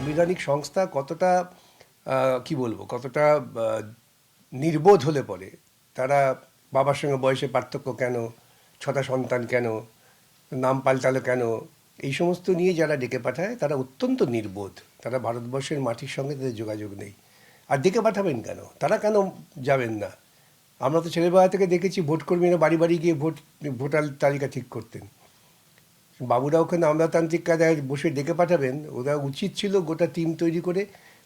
সাংবিধানিক সংস্থা কতটা কি বলবো কতটা নির্বোধ হলে পরে তারা বাবার সঙ্গে বয়সে পার্থক্য কেন, ছটা সন্তান কেন, নাম পাল্টালো কেন, এই সমস্ত নিয়ে যারা ডেকে পাঠায় তারা অত্যন্ত নির্বোধ। তারা ভারতবর্ষের মাটির সঙ্গে তাদের যোগাযোগ নেই। আর ডেকে পাঠাবেন কেন? তারা কেন যাবেন না? আমরা তো ছেলেবেলা থেকে দেখেছি ভোটকর্মীরা বাড়ি বাড়ি গিয়ে ভোটার তালিকা ঠিক করতেন। বাবুরা ওখানে আমলাতান্ত্রিক কায়দায় বসে ডেকে পাঠাবেন, ওরা উচিত ছিল গোটা টিম তৈরি করে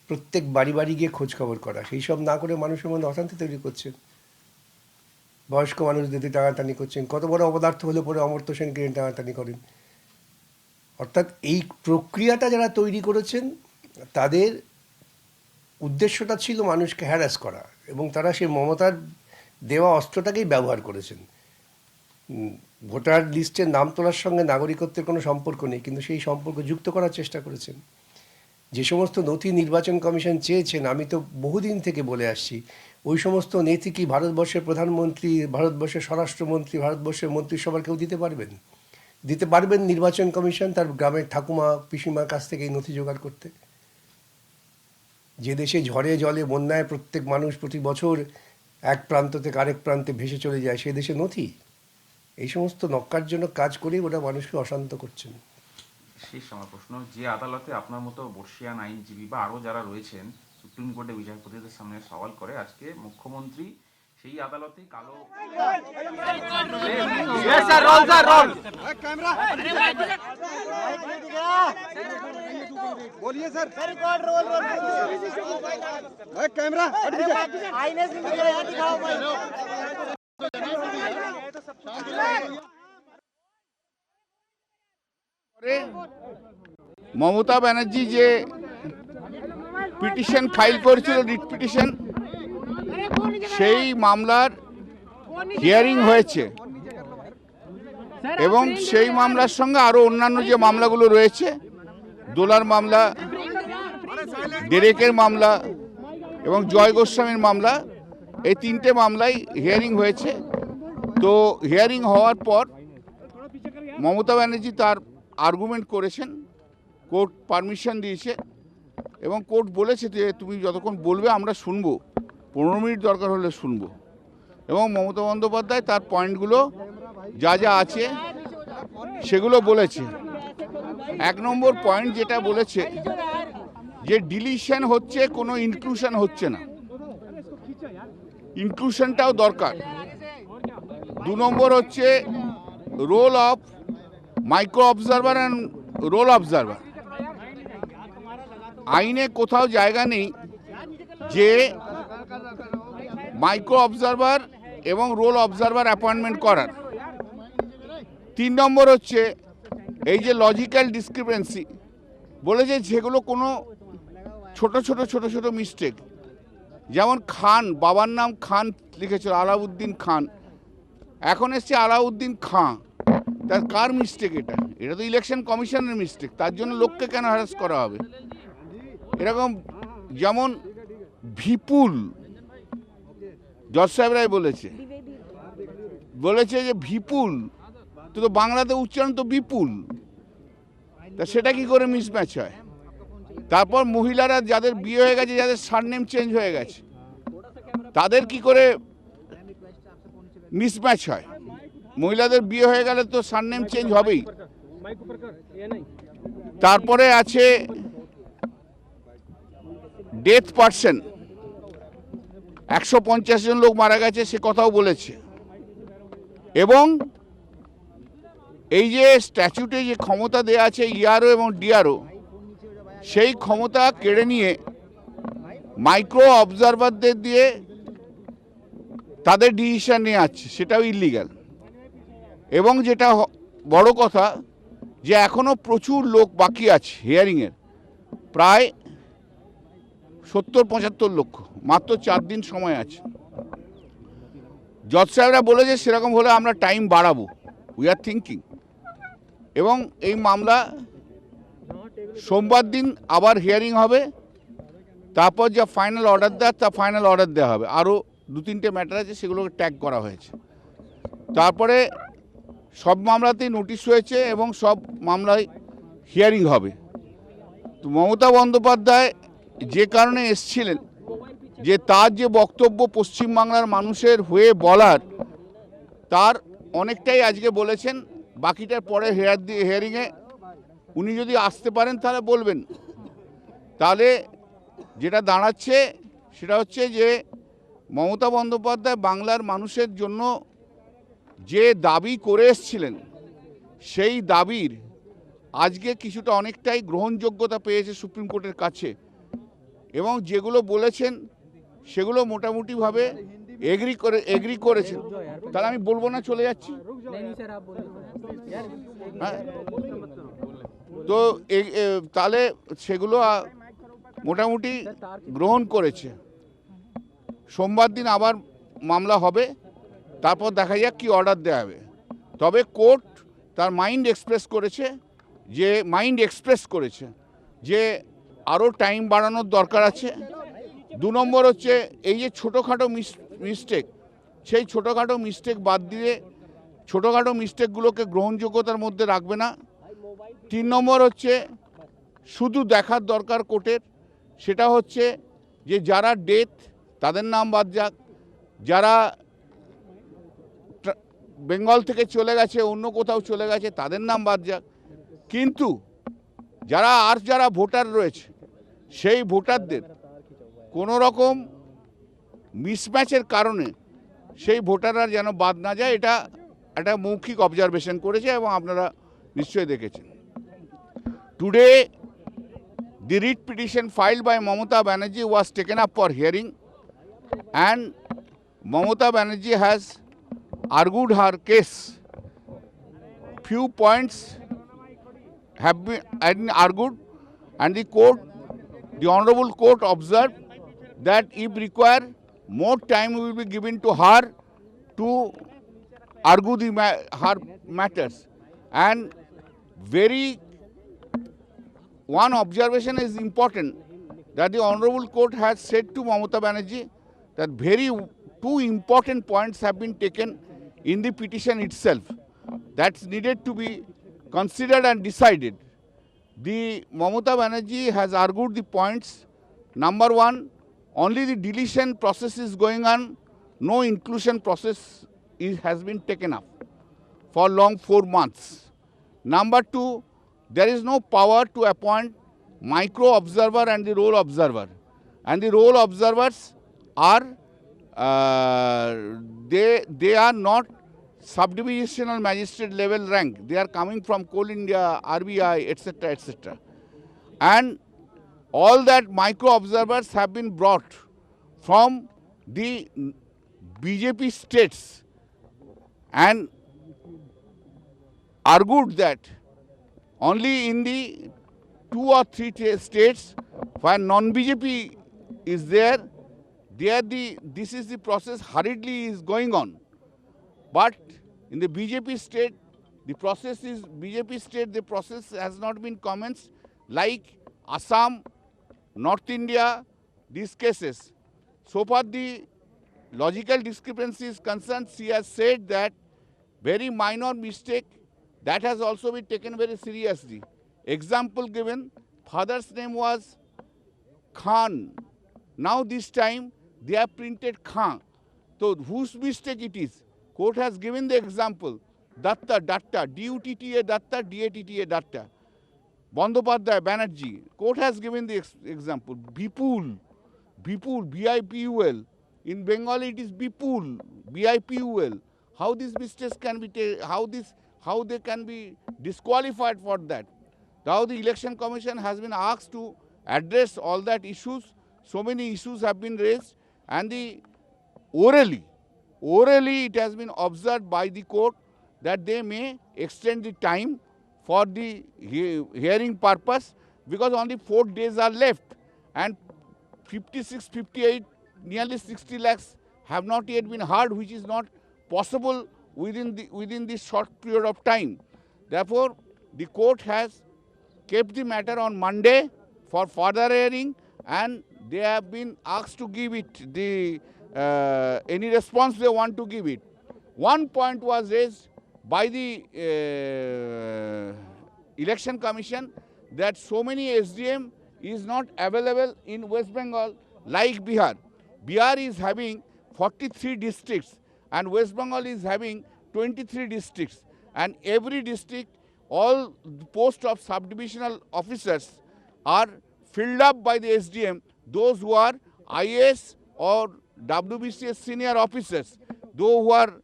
প্রত্যেক বাড়ি বাড়ি গিয়ে খোঁজ খবর করা। সেই সব না করে মানুষের মধ্যে অশান্তি তৈরি করছেন, বয়স্ক মানুষদের টানাটানি করছেন, কত বড় অপদার্থ হলে পরে অমর্ত্য সেনকে টানাটানি করেন। অর্থাৎ এই প্রক্রিয়াটা যারা তৈরি করেছেন তাদের উদ্দেশ্যটা ছিল মানুষকে হ্যারাস করা, এবং তারা সেই মমতার দেওয়া অস্ত্রটাকেই ব্যবহার করেছেন। ভোটার লিস্টের নাম তোলার সঙ্গে নাগরিকত্বের কোনো সম্পর্ক নেই, কিন্তু সেই সম্পর্ক যুক্ত করার চেষ্টা করেছেন। যে সমস্ত নথি নির্বাচন কমিশন চেয়েছেন, আমি তো বহুদিন থেকে বলে আসছি, ওই সমস্ত নথি কি ভারতবর্ষের প্রধানমন্ত্রী, ভারতবর্ষের স্বরাষ্ট্রমন্ত্রী, ভারতবর্ষের মন্ত্রিসভার কেউ দিতে পারবেন? দিতে পারবেন নির্বাচন কমিশন তার গ্রামের ঠাকুমা পিসিমার কাছ থেকে এই নথি জোগাড় করতে? যে দেশে ঝড়ে জলে বন্যায় প্রত্যেক মানুষ প্রতি বছর এক প্রান্ত থেকে আরেক প্রান্তে ভেসে চলে যায়, সে দেশে নথি? এই সমস্ত নক্কারজনক কাজ করেই ওরা মানুষকে অশান্ত করছেন। শেষ আমার প্রশ্ন, যে আদালতে আপনার মতো বর্ষিয়ান আইনজীবী বা আরও যারা রয়েছেন সুপ্রিম কোর্টে বিচারপতিদের সামনে সওয়াল করে, আজকে মুখ্যমন্ত্রী সেই আদালতেই কালো बोलिए सर कैमरा आईने से दिखाओ भाई। মমতা ব্যানার্জি যে পিটিশন ফাইল করেছিল, রিট পিটিশন, সেই মামলার হিয়ারিং হয়েছে এবং সেই মামলার সঙ্গে আরো অন্যান্য যে মামলাগুলো রয়েছে, দোলার মামলা, ডেরেকের মামলা এবং জয় গোস্বামীর মামলা, এই তিনটে মামলাই হিয়ারিং হয়েছে। তো হিয়ারিং হওয়ার পর মমতা ব্যানার্জি তার আর্গুমেন্ট করেছেন, কোর্ট পারমিশন দিয়েছে এবং কোর্ট বলেছে যে তুমি যতক্ষণ বলবে আমরা শুনবো, 15 মিনিট দরকার হলে শুনবো। এবং মমতা বন্দ্যোপাধ্যায় তার পয়েন্টগুলো যা যা আছে সেগুলো বলেছে। 1 নম্বর পয়েন্ট যেটা বলেছে যে ডিলিশন হচ্ছে, কোনো ইনক্লুশন হচ্ছে না, ইনক্লুশনটাও দরকার। 2 নম্বর হচ্ছে role of micro observer and roll observer. আইনে কোথাও জায়গা নেই যে মাইক্রো অবজারভার এবং রোল অবজারভার অ্যাপয়েন্টমেন্ট করার। 3 নম্বর হচ্ছে এই যে লজিক্যাল ডিসক্রিপেন্সি বলেছে, যেগুলো কোনো ছোট ছোট মিস্টেক, যেমন খান, বাবার নাম খান লিখেছিল আলাউদ্দিন খান, এখন এসছে আলাউদ্দিন খাঁ। তার কার মিস্টেক? এটা তো ইলেকশন কমিশনের মিস্টেক। তার জন্য লোককে কেন হ্যারাস করা হবে? এরকম যেমন বিপুল, জজ সাহেবরাই বলেছে যে বিপুল, তো বাংলাতে উচ্চারণ তো বিপুল, তা সেটা কি করে মিসম্যাচ হয়? তারপর মহিলারা যাদের বিয়ে হয়ে গেছে, যাদের সারনেম চেঞ্জ হয়ে গেছে, তাদের কি করে মিসম্যাচ হয়? মহিলাদের বিয়ে হয়ে গেলে তো সারনেম চেঞ্জ হবেই। তারপরে আছে ডেথ পার্সন, 150 জন লোক মারা গেছে, সে কথাও বলেছে। এবং এই যে স্ট্যাচুটে যে ক্ষমতা দেয়া আছে ইআরও এবং ডিআরও, সেই ক্ষমতা কেড়ে নিয়ে মাইক্রো অবজারভারদের দিয়ে তাদের ডিসিশন নিয়ে আসছে, সেটাও ইলিগ্যাল। এবং যেটা বড় কথা, যে এখনো প্রচুর লোক বাকি আছে হিয়ারিংয়ের, প্রায় 70-75 লক্ষ, মাত্র 4 দিন সময় আছে। জজ সাহেবরা বলেছে সেরকম হলে আমরা টাইম বাড়াবো, উই আর থিঙ্কিং। এবং এই মামলা সোমবার দিন আবার হিয়ারিং হবে, তারপর যা ফাইনাল অর্ডার দেওয়ার তা ফাইনাল অর্ডার দেওয়া হবে। আরও 2-3টে ম্যাটার আছে, সেগুলোকে ট্যাগ করা হয়েছে। তারপরে সব মামলাতেই নোটিশ হয়েছে এবং সব মামলায় হিয়ারিং হবে। তো মমতা বন্দ্যোপাধ্যায় যে কারণে এসছিলেন, যে তার যে বক্তব্য পশ্চিমবাংলার মানুষের হয়ে বলার, তার অনেকটাই আজকে বলেছেন। বাকিটার পরে হিয়ারিংয়ে উনি যদি আসতে পারেন তাহলে বলবেন। তাহলে যেটা দাঁড়াচ্ছে সেটা হচ্ছে যে মমতা বন্দ্যোপাধ্যায় বাংলার মানুষের জন্য যে দাবি করে এসছিলেন, সেই দাবির আজকে কিছুটা অনেকটাই গ্রহণযোগ্যতা পেয়েছে সুপ্রিম কোর্টের কাছে, এবং যেগুলো বলেছেন সেগুলো মোটামুটিভাবে এগ্রি করেছেন। তাহলে আমি বলবো না, চলে যাচ্ছি। হ্যাঁ, তো তাহলে সেগুলো মোটামুটি গ্রহণ করেছে। সোমবার দিন আবার মামলা হবে, তারপর দেখা যাক কি অর্ডার দেওয়া হবে। তবে কোর্ট তার মাইন্ড এক্সপ্রেস করেছে যে আরও টাইম বাড়ানোর দরকার আছে। 2 নম্বর হচ্ছে এই যে ছোটোখাটো মিস্টেক, সেই ছোটোখাটো মিস্টেক বাদ দিয়ে ছোটোখাটো মিস্টেকগুলোকে গ্রহণযোগ্যতার মধ্যে রাখবে না। 3 নম্বর হচ্ছে শুধু দেখার দরকার কোর্টের, সেটা হচ্ছে যে যারা ডেথ তাদের নাম বাদ যাক, যারা বেঙ্গল থেকে চলে গেছে অন্য কোথাও চলে গেছে তাদের নাম বাদ যাক, কিন্তু যারা ভোটার রয়েছে সেই ভোটারদের কোনো রকম মিসম্যাচের কারণে সেই ভোটাররা যেন বাদ না যায়, এটা একটা মৌখিক অবজারভেশন করেছে এবং আপনারা নিশ্চয়ই দেখেছেন। Today the writ petition filed by Mamata Banerjee was taken up for hearing, and Mamata Banerjee has argued her case. Few points have been argued, and the Honorable Court observed that if required, more time will be given to her to argue her matters. And one observation is important, that the Honorable Court has said to Mamata Banerjee that two important points have been taken in the petition itself that's needed to be considered and decided. The Mamata Banerjee has argued the points. Number 1, only the deletion process is going on, no inclusion process has been taken up for long 4 months. Number 2, there is no power to appoint micro observer and the role observer, and the role observers are they are not subdivisional magistrate level rank. They are coming from Coal India, RBI, etc., etc. And all that micro observers have been brought from the BJP states, and argued that only in the 2 or 3 states where non-BJP is there, this is the process hurriedly is going on. But in the BJP state, the process has not been commenced, like Assam, North India, these cases. So far the logical discrepancy is concerned, she has said that very minor mistake, that has also been taken very seriously. Example given, father's name was Khan. Now this time they have printed Khan. So whose mistake it is? Court has given the example. Datta, D-U-T-T-A, Datta, D-A-T-T-A, Datta. Bandyopadhyay, Banerjee. Court has given the example. Bipul, B-I-P-U-L. In Bengali it is Bipul, B-I-P-U-L. How these mistakes can be how they can be disqualified for that? Now the Election Commission has been asked to address all that issues. So many issues have been raised, and orally it has been observed by the court that they may extend the time for the hearing purpose, because only 4 days are left, and 56, 58, nearly 60 lakhs have not yet been heard, which is not possible within this short period of time. Therefore, the court has kept the matter on Monday for further hearing, and they have been asked to give it any response they want to give it. One point was raised by the Election Commission, that so many SDM is not available in West Bengal like Bihar. Bihar is having 43 districts and West Bengal is having 23 districts, and every district all the posts of subdivisional officers are filled up by the SDM, those who are IAS or WBCS senior officers. Those who are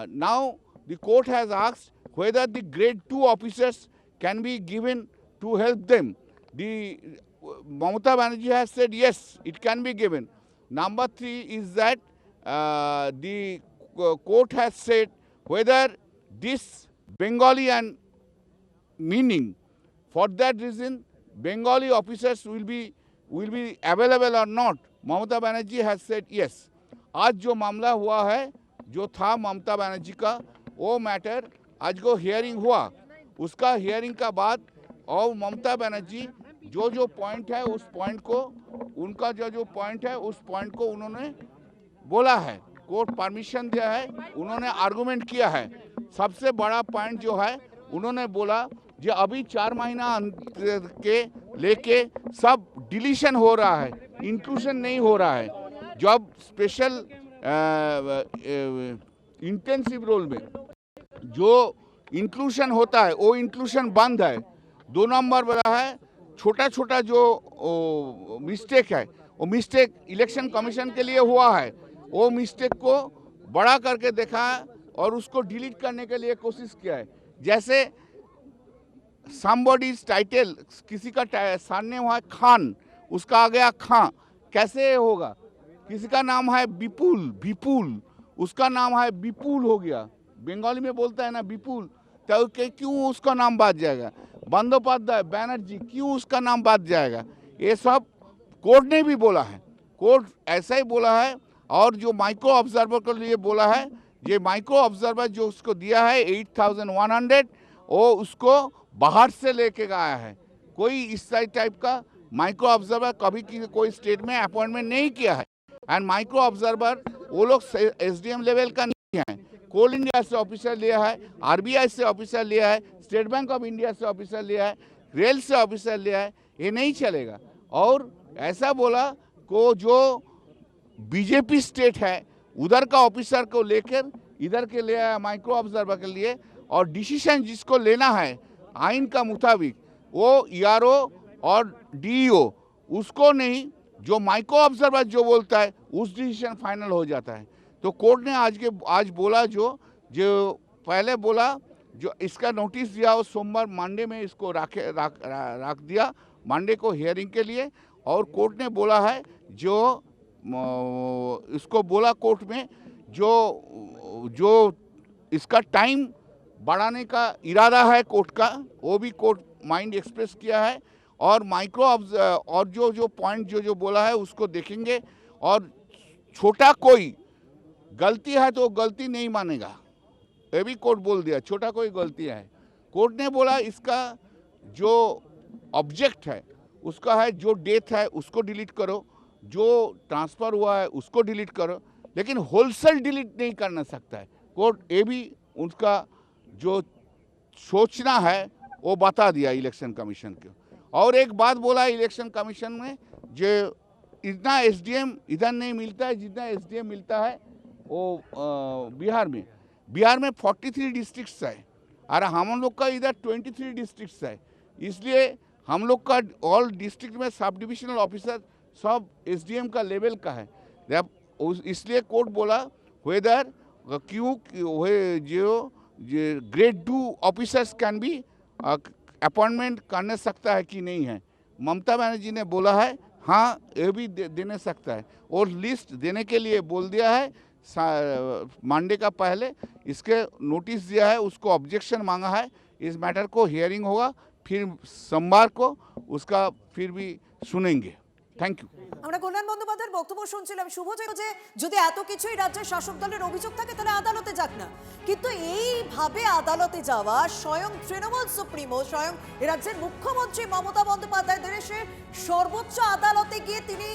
now the court has asked whether the grade 2 officers can be given to help them. The Mamata Banerjee has said yes, it can be given. Number 3 is that the court has said whether this Bengali and meaning, for that reason Bengali officers will be available or not. Mamata Banerjee has said yes. आज जो मामला हुआ है जो था ममता बनर्जी का, वो matter आज को हियरिंग हुआ, उसका हियरिंग का बाद और ममता बनर्जी जो पॉइंट है उस पॉइंट को, उनका जो पॉइंट है उस पॉइंट को उन्होंने बोला है, कोर्ट परमिशन दिया है, उन्होंने आर्गुमेंट किया है। सबसे बड़ा पॉइंट जो है उन्होंने बोला जो अभी 4 महीना के लेके सब डिलीशन हो रहा है, इंक्लूशन नहीं हो रहा है। जब स्पेशल इंटेंसिव रोल में जो इंक्लूशन होता है वो इंक्लूशन बंद है। 2 नंबर बड़ा है, छोटा छोटा जो मिस्टेक है वो मिस्टेक इलेक्शन कमीशन के लिए हुआ है, वो मिस्टेक को बड़ा करके देखा है और उसको डिलीट करने के लिए कोशिश किया है। जैसे somebody's टाइटल, किसी का सरनेम है खान, उसका आ गया खां, कैसे होगा? किसी का नाम है विपुल, उसका नाम है विपुल हो गया, बंगाली में बोलता है ना विपुल, तो क्यों उसका नाम बात जाएगा? बंदोपाध्याय बनर्जी, क्यों उसका नाम बात जाएगा? ये सब कोर्ट ने भी बोला है, कोर्ट ऐसा ही बोला है। और जो माइक्रो ऑब्जर्वर के लिए बोला है, ये माइक्रो ऑब्जर्वर जो उसको दिया है 8100, वो उसको बाहर से लेके आया है। कोई इस टाइप का माइक्रो ऑब्जर्वर कभी कोई स्टेट में अपॉइंटमेंट नहीं किया है। एंड माइक्रो ऑब्जर्वर वो लोग SDM लेवल का नहीं है, कोल इंडिया से ऑफिसर लिया है, RBI से ऑफिसर लिया है, स्टेट बैंक ऑफ इंडिया से ऑफिसर लिया है, रेल से ऑफिसर लिया है, ये नहीं चलेगा। और ऐसा बोला को जो बीजेपी स्टेट है उधर का ऑफिसर को लेकर इधर के ले आया माइक्रो ऑब्जर्वर के लिए, और डिसीजन जिसको लेना है आइन का मुताबिक वो ERO और DEO, उसको नहीं, जो माइक्रो ऑब्जर्वर जो बोलता है उस डिसीजन फाइनल हो जाता है। तो कोर्ट ने आज बोला जो पहले बोला जो इसका नोटिस दिया वो सोमवार मंडे में इसको रख दिया, मंडे को हियरिंग के लिए। और कोर्ट ने बोला है जो इसको बोला कोर्ट में जो इसका टाइम बढ़ाने का इरादा है कोर्ट का, वो भी कोर्ट माइंड एक्सप्रेस किया है। और माइक्रो और जो पॉइंट जो बोला है उसको देखेंगे, और छोटा कोई गलती है तो गलती नहीं मानेगा, ये भी कोर्ट बोल दिया, छोटा कोई गलती है। कोर्ट ने बोला इसका जो ऑब्जेक्ट है उसका है जो डेथ है उसको डिलीट करो, जो ट्रांसफ़र हुआ है उसको डिलीट करो, लेकिन होलसेल डिलीट नहीं करना सकता है कोर्ट। ये भी उनका जो सोचना है वो बता दिया इलेक्शन कमीशन को। और एक बात बोला इलेक्शन कमीशन में, जो इतना SDM इधर नहीं मिलता है जितना SDM मिलता है वो बिहार में 43 डिस्ट्रिक्ट्स है और हम लोग का इधर 23 डिस्ट्रिक्ट्स है। इसलिए हम लोग का ऑल डिस्ट्रिक्ट में सब डिविजनल ऑफिसर सब SDM का लेवल का है। इसलिए कोर्ट बोला वेदर क्यों जो grade 2 officers can be appointment करने सकता है कि नहीं है। ममता बनर्जी ने बोला है हाँ ये भी देने सकता है, और लिस्ट देने के लिए बोल दिया है मंडे का पहले इसके नोटिस दिया है, उसको ऑब्जेक्शन मांगा है। इस मैटर को हियरिंग होगा, फिर सोमवार को उसका फिर भी सुनेंगे। Thank you. আমরা কল্যাণ বন্দ্যোপাধ্যায়ের বক্তব্য শুনছিলাম, শুভ, যে যদি এত কিছুই রাজ্যের শাসক দলের অভিযোগ থাকে তাহলে আদালতে যাক না, কিন্তু এইভাবে আদালতে যাওয়া, স্বয়ং তৃণমূল সুপ্রিমো, স্বয়ং রাজ্যের মুখ্যমন্ত্রী মমতা বন্দ্যোপাধ্যায় দেশের সর্বোচ্চ আদালতে গিয়ে তিনি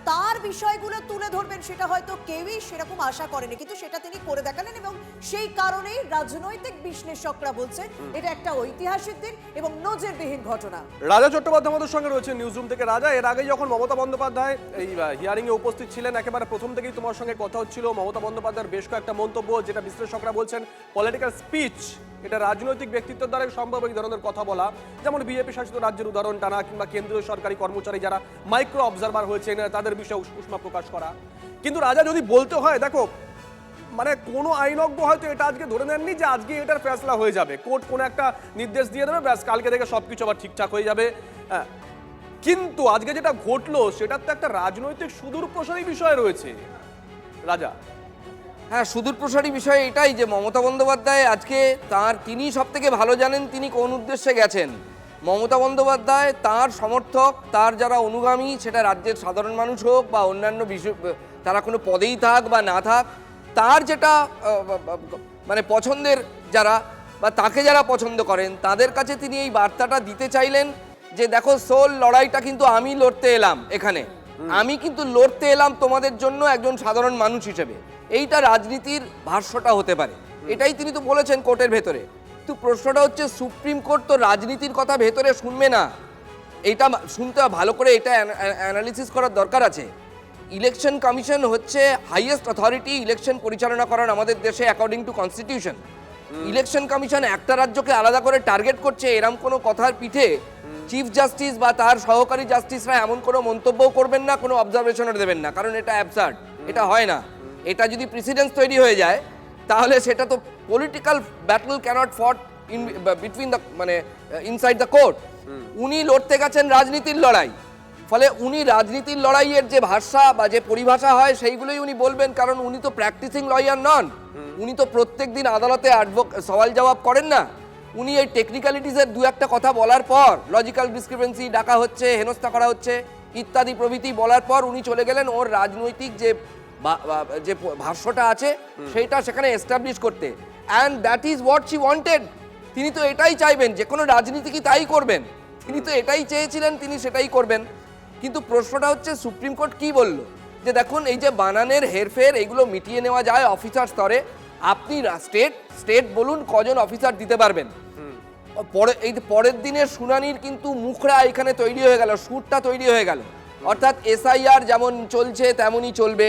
তার বিষয়গুলো তুলে ধরবেন, সেটা হয়তো কেউই সেরকম আশা করেনি, কিন্তু সেটা তিনি করে দেখালেন। এবং সেই কারণেই রাজনৈতিক বিশ্লেষকরা বলছেন এটা একটা ঐতিহাসিক দিন এবং নজিরবিহীন ঘটনা। রাজা চট্টোপাধ্যায় আমাদের সঙ্গে রয়েছে নিউজরুম থেকে। রাজা, এর আগে যখন মমতা বন্দ্যোপাধ্যায় এই হিয়ারিং এ উপস্থিত ছিলেন, একেবারে প্রথম থেকেই তোমার সঙ্গে কথা হচ্ছিল মমতা বন্দ্যোপাধ্যায়ের বেশ কয়েকটা মন্তব্য, যেটা বিশ্লেষকরা বলছেন পলিটিক্যাল স্পিচ, এটা রাজনৈতিক ব্যক্তিত্বের দ্বারাই সম্ভব এই ধরনের কথা বলা। যেমন বিজেপি শাসিত রাজ্যের উদাহরণ টানা, কিংবা কেন্দ্রীয় সরকারি কর্মচারী যারা মাইক্রো অবজারভার হয়েছেন তাদের বিষয়ে উষ্মা প্রকাশ করা। কিন্তু রাজা, যদি বলতে হয়, দেখো মানে কোনো আইনজ্ঞ হয়তো এটা আজকে ধরে নেননি যে আজকে এটার ফেসলা হয়ে যাবে, কোর্ট কোনো একটা নির্দেশ দিয়ে দেবে, ব্যাস কালকে থেকে সবকিছু আবার ঠিকঠাক হয়ে যাবে। কিন্তু আজকে যেটা ঘটলো সেটার তো একটা রাজনৈতিক সুদূরপ্রসারী বিষয় রয়েছে রাজা। হ্যাঁ, সুদূরপ্রসারী বিষয় এটাই যে মমতা বন্দ্যোপাধ্যায় আজকে তিনি সব থেকে ভালো জানেন তিনি কোন উদ্দেশ্যে গেছেন। মমতা বন্দ্যোপাধ্যায় তার সমর্থক, তার যারা অনুগামী, সেটা রাজ্যের সাধারণ মানুষ হোক বা অন্যান্য তারা কোনো পদেই থাক বা না থাক, তার যেটা মানে পছন্দের যারা বা তাকে যারা পছন্দ করেন তাদের কাছে তিনি এই বার্তাটা দিতে চাইলেন যে দেখো, সোল লড়াইটা কিন্তু আমি লড়তে এলাম এখানে, আমি কিন্তু লড়তে এলাম তোমাদের জন্য একজন সাধারণ মানুষ হিসেবে। এইটা রাজনীতির ভাষ্যটা হতে পারে, এটাই তিনি তো বলেছেন কোর্টের ভেতরে। কিন্তু প্রশ্নটা হচ্ছে সুপ্রিম কোর্ট তো রাজনীতির কথা ভেতরে শুনবে না, এটা শুনতে ভালো করে এটা অ্যানালিসিস করার দরকার আছে। ইলেকশন কমিশন হচ্ছে হাইয়েস্ট অথরিটি ইলেকশন পরিচালনা করার আমাদের দেশে according to constitution. Election commission একটা রাজ্যকে আলাদা করে টার্গেট করছে এরম কোনো কথার পিঠে চিফ জাস্টিস বা তার সহকারী জাস্টিসরা এমন কোনো মন্তব্যও করবেন না, কোনো অবজারভেশনও দেবেন না, কারণ এটা অ্যাবসার্ড, এটা হয় না। এটা যদি প্রেসিডেন্স তৈরি হয়ে যায় তাহলে সেটা তো পলিটিক্যাল ব্যাটল ক্যানট ফট ইন বিটুইন দ্য মানে ইনসাইড দ্য কোর্ট। উনি লড়তে গেছেন রাজনীতির লড়াই, ফলে উনি রাজনীতির লড়াইয়ের যে ভাষা বা যে পরিভাষা হয় সেইগুলোই উনি বলবেন, কারণ উনি তো প্র্যাকটিসিং লয়ার নন, উনি তো প্রত্যেক দিন আদালতে সওয়াল জবাব করেন না। উনি এই টেকনিক্যালিটিসের দু একটা কথা বলার পর, লজিক্যাল ডিসক্রিপেন্সি ডাকা হচ্ছে, হেনস্থা করা হচ্ছে ইত্যাদি প্রভৃতি বলার পর উনি চলে গেলেন ওর রাজনৈতিক যে ভাষ্যটা আছে সেইটা সেখানে এস্টাবলিশ করতে। And that is what she wanted. তিনি তো এটাই চাইবেন, যে কোনো রাজনীতি কি তাই করবেন, তিনি তো এটাই চেয়েছিলেন, তিনি সেটাই করবেন। কিন্তু প্রশ্নটা হচ্ছে সুপ্রিম কোর্ট কি বলল, যে দেখুন এই যে বানানের হেরফের এগুলো মিটিয়ে নেওয়া যায় অফিসার স্তরে, আপনি স্টেট বলুন কজন অফিসার দিতে পারবেন। এই পরের দিনের শুনানির কিন্তু মুখরা এখানে তৈরি হয়ে গেল, সুরটা তৈরি হয়ে গেল, অর্থাৎ এসআইআর যেমন চলছে তেমনই চলবে,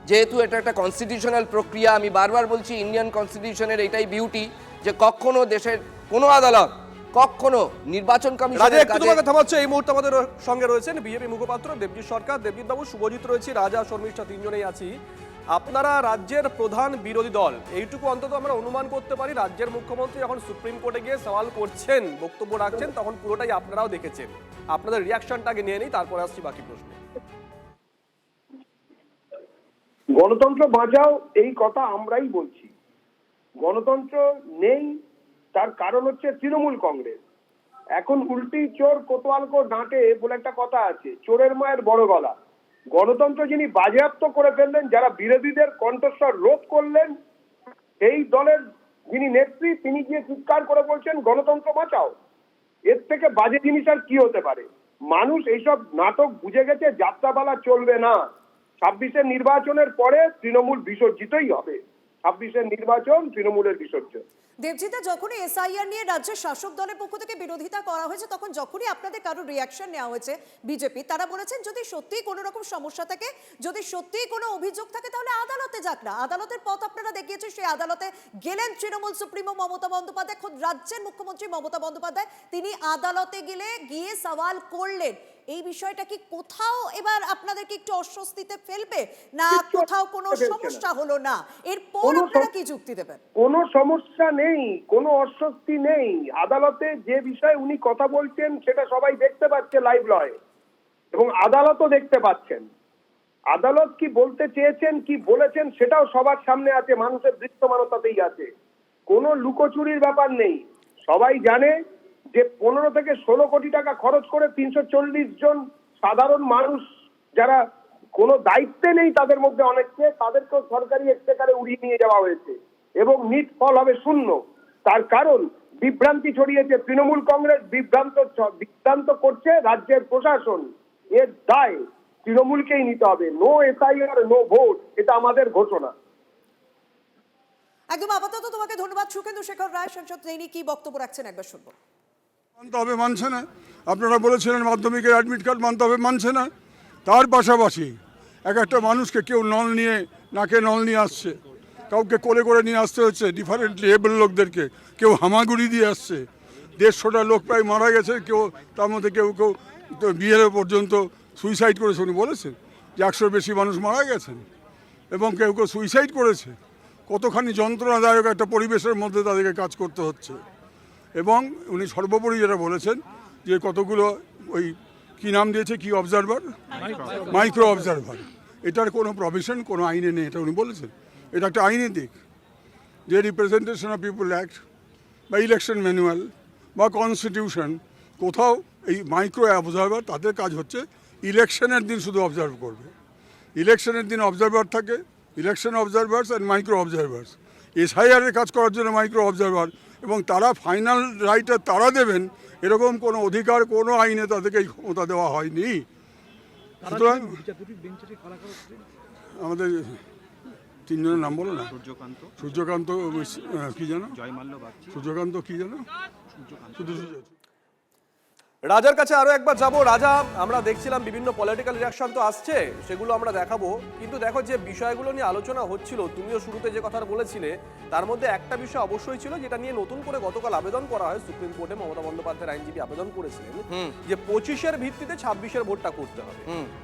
যেহেতু এটা একটা কনস্টিটিউশনাল প্রক্রিয়া। আমি বারবার বলছি ইন্ডিয়ান কনস্টিটিউশনের এটাই বিউটি, যে কখনো দেশের কোনো আদালত কখনো নির্বাচন কমিশনের কাছে। তোমাকে থামাচ্ছে, এই মুহূর্তে আমাদের সঙ্গে রয়েছেন বিজেপি মুখপাত্র দেবজিৎ সরকার। দেবজিৎ বাবু, শুভজিৎ রয়েছে, রাজা, শর্মিষ্ঠা, তিনজনেই আছি। আপনারা রাজ্যের প্রধান বিরোধী দল, এইটুকু অন্তত আমরা অনুমান করতে পারি রাজ্যের মুখ্যমন্ত্রী যখন সুপ্রিম কোর্টে গিয়ে সওয়াল করছেন, বক্তব্য রাখছেন, তখন পুরোটাই আপনারাও দেখেছেন। আপনাদের রিয়াকশনটাকে নিয়ে নিই, তারপরে আসছি বাকি প্রশ্ন। গণতন্ত্র বাঁচাও, এই কথা আমরাই বলছি। গণতন্ত্র নেই, তার কারণ হচ্ছে তৃণমূল কংগ্রেস। এখন উল্টি চোর কোতোয়াল কো ডাঁটে বলে একটা কথা আছে, চোরের মায়ের বড় গলা। গণতন্ত্র যিনি বাজেয়াপ্ত করে ফেললেন, যারা বিরোধীদের কণ্ঠস্বর রোধ করলেন, এই দলের যিনি নেত্রী, তিনি গিয়ে চিৎকার করে বলছেন গণতন্ত্র বাঁচাও। এর থেকে বাজে জিনিস আর কি হতে পারে? মানুষ এইসব নাটক বুঝে গেছে, যাত্রাপালা চলবে না। 26-এর নির্বাচনের পরে তৃণমূল বিসর্জিতই হবে। 26-এর নির্বাচন তৃণমূলের বিসর্জন। দেবজিতা, যখনই এসআইআর নিয়ে রাজ্যের শাসক দলের পক্ষ থেকে বিরোধিতা করা হয়েছে, তখন যখনই আপনাদের কারো রিয়াকশন নেওয়া হয়েছে বিজেপি, তারা বলেছেন যদি সত্যিই কোনো রকম সমস্যা থাকে, যদি সত্যিই কোনো অভিযোগ থাকে, তাহলে আদালতে যাক না। আদালতের পথ আপনারা দেখিয়েছেন, সেই আদালতে গেলেন তৃণমূল সুপ্রিমো মমতা বন্দ্যোপাধ্যায়, খোদ রাজ্যের মুখ্যমন্ত্রী মমতা বন্দ্যোপাধ্যায়, তিনি আদালতে গিয়ে সওয়াল করলেন। এই বিষয়টা কি কোথাও এবার আপনাদেরকে একটু অস্বস্তিতে ফেলবে, না কোথাও কোনো সমস্যা হলো না, এরপর আপনারা কি যুক্তি দেবেন? কোনো সমস্যা নেই, কোনো অস্বস্তি নেই। আদালতে যে বিষয়ে উনি কথা বলছেন সেটা সবাই দেখতে পাচ্ছে লাইভ লয়ে, এবং আদালতও দেখতে পাচ্ছেন। আদালত কি বলতে চেয়েছেন, কি বলেছেন, সেটাও সবার সামনে আছে, মানুষের দৃশ্যমানতাতেই আছে। কোনো লুকোচুরির ব্যাপার নেই। সবাই জানে যে 15 থেকে 16 কোটি টাকা খরচ করে 340 জন সাধারণ মানুষ যারা কোনো দায়িত্বে নেই তাদের মধ্যে অনেককে, তাদেরকেও সরকারি এক্সটেকারে উড়িয়ে নিয়ে যাওয়া হয়েছে এবং নিট ফল হবে শূন্য। তার কারণ বিভ্রান্তি ছড়িয়েছে তৃণমূল কংগ্রেস, বিভ্রান্ত করছে রাজ্যের প্রশাসন। এর দায় তৃণমূলকেই নিতে হবে। নো এসআইআর নো ভোট, এটা আমাদের ঘোষণা। একদম আপাতত তোমাকে ধন্যবাদ সুখেন্দু শেখর রায়, সাংসদ তিনি কি বক্তব্য রাখছেন একবার শুনবো। মানতে হবে, মানছে না। আপনারা বলেছিলেন মাধ্যমিকের অ্যাডমিট কার্ড মানতে হবে, মানছে না। তার পাশাপাশি এক একটা মানুষকে কেউ নল নিয়ে নাকে নল নিয়ে আসছে, কাউকে কোলে করে নিয়ে আসতে হচ্ছে, ডিফারেন্টলি এবল লোকদেরকে, কেউ হামাগুড়ি দিয়ে আসছে। 150টা লোক প্রায় মারা গেছে, কেউ তার মধ্যে কেউ কেউ তো বিয়ের পর্যন্ত সুইসাইড করেছে। উনি বলেছেন যে 100-র বেশি মানুষ মারা গেছেন এবং কেউ কেউ সুইসাইড করেছে। কতখানি যন্ত্রণাদায়ক একটা পরিবেশের মধ্যে তাদেরকে কাজ করতে হচ্ছে। এবং উনি সর্বোপরি যেটা বলেছেন যে কতগুলো ওই কি নাম দিয়েছে, কি অবজারভার, মাইক্রো অবজারভার, এটার কোনো প্রভিশন কোনো আইনে নেই, এটা উনি বলেছেন। এটা একটা আইনের দিক যে রিপ্রেজেন্টেশন অফ পিপুল অ্যাক্ট বা ইলেকশন ম্যানুয়াল বা কনস্টিটিউশন, কোথাও এই মাইক্রো অবজারভার তাদের কাজ হচ্ছে ইলেকশনের দিন শুধু অবজার্ভ করবে। ইলেকশনের দিন অবজারভার থাকে, election observers and micro observers. এসআইআরের কাজ করার জন্য মাইক্রো অবজারভার, এবং তারা ফাইনাল রাইটটা তারা দেবেন এরকম কোনো অধিকার কোনো আইনে তাদেরকে এই ক্ষমতা দেওয়া হয়নি। সুতরাং আমাদের তিনজনের নাম বলো না। সূর্যকান্ত কি জানো, সূর্যকান্ত কি জানো, শুধু রাজার কাছে আরো একবার যাব। রাজা, আমরা দেখছিলাম বিভিন্ন পলিটিক্যাল রিয়াকশন তো আসছে, সেগুলো আমরা দেখাবো, কিন্তু দেখো যে বিষয়গুলো নিয়ে আলোচনা হচ্ছিল, তুমিও শুরুতে যে কথা বলেছিলে তার মধ্যে একটা বিষয় অবশ্যই ছিল যেটা নিয়ে নতুন করে গতকাল আবেদন করা হয় সুপ্রিম কোর্টে। মমতা বন্দ্যোপাধ্যায়ের আইনজীবী আবেদন করেছিলেন যে 25-এর ভিত্তিতে 26-এর ভোটটা করতে হবে।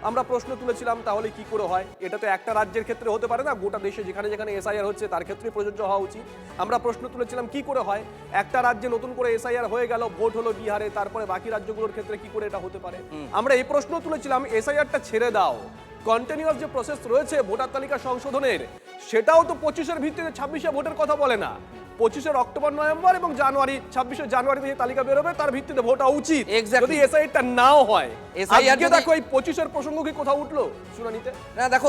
আমরা প্রশ্ন তুলেছিলাম তাহলে কি করে হয়, এটা তো একটা রাজ্যের ক্ষেত্রে হতে পারে না, গোটা দেশে যেখানে যেখানে এসআইআর হচ্ছে তার ক্ষেত্রে প্রযোজ্য হওয়া উচিত। আমরা প্রশ্ন তুলেছিলাম কি করে হয়, একটা রাজ্যে নতুন করে এসআইআর হয়ে গেল, ভোট হলো বিহারে, তারপরে বাকি রাজ্যগুলোর ক্ষেত্রে কি করে এটা হতে পারে। আমরা এই প্রশ্ন তুলেছিলাম, এসআইআরটা ছেড়ে দাও, কন্টিনিউয়াস যে প্রসেস রয়েছে ভোটার তালিকা সংশোধনের, সেটাও তো 25-এর ভিত্তিতে 26-এ ভোটের কথা বলে না। 25-এর অক্টোবর নভেম্বর এবং জানুয়ারি, 26-এর জানুয়ারিতে যে তালিকা বেরোবে তার ভিত্তিতে ভোট হওয়া উচিত, যদি এসআইআরটা নাও হয়। আজকে দেখো এই 25-এর প্রসঙ্গ কি কোথাও উঠলো শুনানিতে? না দেখো,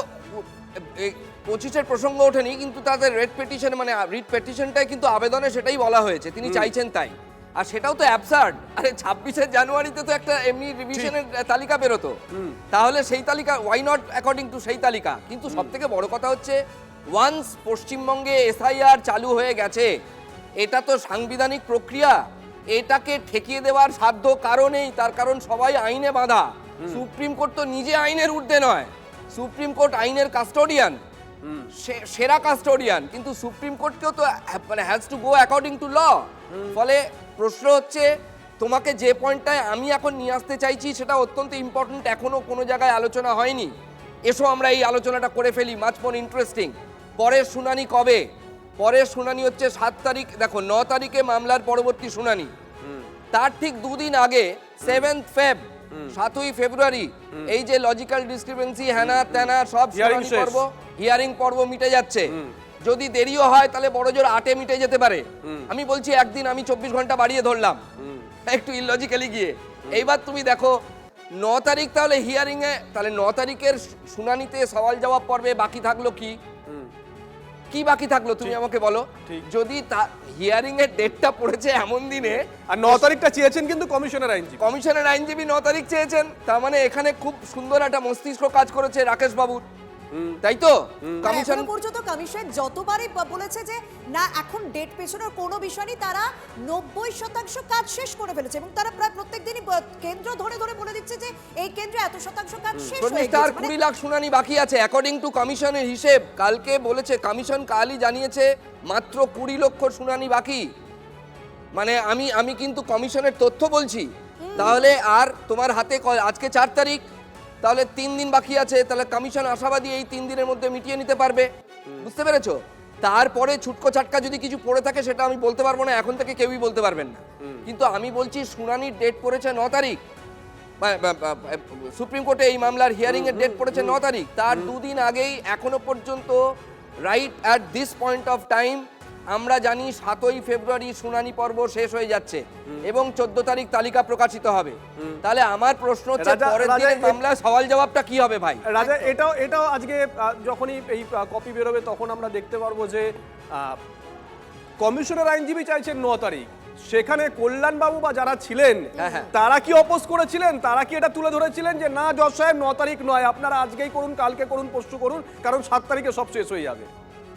25-এর প্রসঙ্গ ওঠেনি, কিন্তু তাদের রিট পিটিশন, মানে রিট পিটিশনটাই কিন্তু আবেদনে সেটাই বলা হয়েছে, তিনি চাইছেন তাই। আর সেটাও তো অ্যাবসার্ড। আরে 26 জানুয়ারিতে তো একটা এমনি রিভিশনের তালিকা বেরোতো, তাহলে সেই তালিকা ওয়াই নট অ্যাকর্ডিং টু সেই তালিকা। কিন্তু সব থেকে বড় কথা হচ্ছে ওয়ান্স পশ্চিমবঙ্গে এসআইআর চালু হয়ে গেছে, এটা তো সাংবিধানিক প্রক্রিয়া, এটাকে ঠেকিয়ে দেওয়ার সাধ্য কারণেই, তার কারণ সবাই আইনে বাঁধা। সুপ্রিম কোর্ট তো নিজে আইনের ঊর্ধ্বে নয়, সুপ্রিম কোর্ট আইনের কাস্টোডিয়ান, সেরা কাস্টোডিয়ান, কিন্তু সুপ্রিম কোর্টকেও তো মানে has to go according to law. ফলে প্রশ্ন হচ্ছে, তোমাকে যে পয়েন্টটায় আমি এখন নিয়ে আসতে চাইছি সেটা অত্যন্ত ইম্পর্টেন্ট, এখনো কোনো জায়গায় আলোচনা হয়নি। এসো আমরা এই আলোচনাটা করে ফেলি, মাচ মোর ইন্টারেস্টিং। পরের শুনানি কবে? পরের শুনানি হচ্ছে 7 তারিখ, দেখো 9 তারিখে মামলার পরবর্তী শুনানি, তার ঠিক দুদিন আগে 7 ফেব, 7ই ফেব্রুয়ারি এই যে লজিক্যাল ডিসক্রিপেন্সি হ্যানা ত্যানা সব শুনানি পর্ব, হিয়ারিং পর্ব মিটে যাচ্ছে। যদি দেরিও হয় তাহলে বড় জোর 8-এ মিটে যেতে পারে। আমি বলছি একদিন আমি 24 ঘন্টা বাড়িয়ে ধরলাম একটু ইললজিক্যালি গিয়ে। এইবার তুমি দেখো 9 তারিখ তাহলে হিয়ারিং এ, তাহলে 9 তারিখের শুনানিতে সওয়াল জবাব পর্বে বাকি থাকলো কি কি বাকি থাকলো তুমি আমাকে বলো। যদি হিয়ারিং এর ডেটটা পড়েছে এমন দিনে, আর 9 তারিখটা চেয়েছেন কিন্তু কমিশনের আইনজীবী 9 তারিখ চেয়েছেন, তার মানে এখানে খুব সুন্দর একটা মস্তিষ্ক কাজ করেছে রাকেশ বাবুর, তাই তো? কমিশন পর্যন্ত কমিশন যতবারই বলেছে যে না এখন ডেট পেছনের কোনো বিষয় নেই, তারা 90% কাজ শেষ করে ফেলেছে এবং তারা প্রায় প্রত্যেকদিনই কেন্দ্র ধরে ধরে বলে দিচ্ছে যে এই কেন্দ্রে এত শতাংশ কাজ শেষ হয়ে গেছে। তার 20 লাখ শুনানি বাকি আছে অ্যাকর্ডিং টু কমিশনের হিসেব। কালকে বলেছে কমিশন, কালই জানিয়েছে মাত্র 20 লক্ষ শুনানি বাকি। মানে আমি কিন্তু কমিশনের তথ্য বলছি। তাহলে আর তোমার হাতে আজকে 4 তারিখ, তাহলে 3 দিন বাকি আছে, তাহলে কমিশন আশাবাদী এই 3 দিনের মধ্যে মিটিয়ে নিতে পারবে, বুঝতে পেরেছো? তারপরে ছুটকো ছাটকা যদি কিছু পড়ে থাকে সেটা আমি বলতে পারবো না, এখন থেকে কেউই বলতে পারবেন না। কিন্তু আমি বলছি শুনানির ডেট পড়েছে 9 তারিখ, সুপ্রিম কোর্টে এই মামলার হিয়ারিং এর ডেট পড়েছে 9 তারিখ, তার 2 দিন আগেই এখনো পর্যন্ত right at this point of time আমরা জানি 7ই ফেব্রুয়ারি শুনানি পর্ব শেষ হয়ে যাচ্ছে এবং 14 তারিখ তালিকা প্রকাশিত হবে। তাহলে আমার প্রশ্ন হচ্ছে পরের দিনের মামলায় সওয়াল জবাবটা কি হবে ভাই? রাজা, এটাও আজকে যখনই এই কপি বেরোবে তখন আমরা দেখতে পারবো যে কমিশনের আইনজীবী চাইছেন 9 তারিখ। সেখানে কল্যাণবাবু বা যারা ছিলেন তারা কি অপোজ করেছিলেন? তারা কি এটা তুলে ধরেছিলেন যে না জজ সাহেব 9 তারিখ নয়, আপনারা আজকেই করুন, কালকে করুন, পরশু করুন, কারণ 7 তারিখে সব শেষ হয়ে যাবে,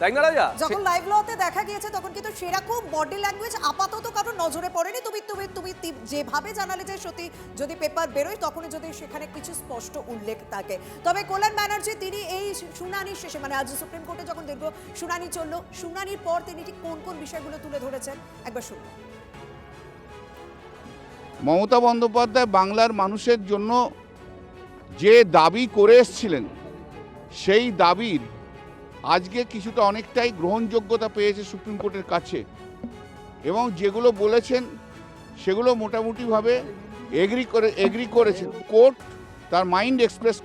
তাই না রাজা? যখন লাইভ লতে দেখা গিয়েছে তখন কিন্তু সেরকম বডি ল্যাঙ্গুয়েজ আপাতত কারোর নজরে পড়েনি। তুমি যেভাবে জানালে যে সত্যি যদি পেপার বেরোয় তখন যদি সেখানে কিছু স্পষ্ট উল্লেখ থাকে। তবে কল্যাণ ব্যানার্জি তিনি এই শুনানির শেষে, মানে আজ সুপ্রিম কোর্টে যখন দীর্ঘ শুনানি চললো, শুনানির পর তিনি ঠিক কোন কোন বিষয়গুলো তুলে ধরেছেন একবার শুনুন। মমতা বন্দ্যোপাধ্যায় বাংলার মানুষের জন্য যে দাবি করে এসেছিলেন সেই দাবির আজকে কিছুটা অনেকটাই গ্রহণযোগ্যতা পেয়েছে সুপ্রিম কোর্টের কাছে, এবং যেগুলো বলেছেন সেগুলো মোটামুটিভাবে এগ্রি করেছেন। কোর্ট তার মাইন্ড এক্সপ্রেস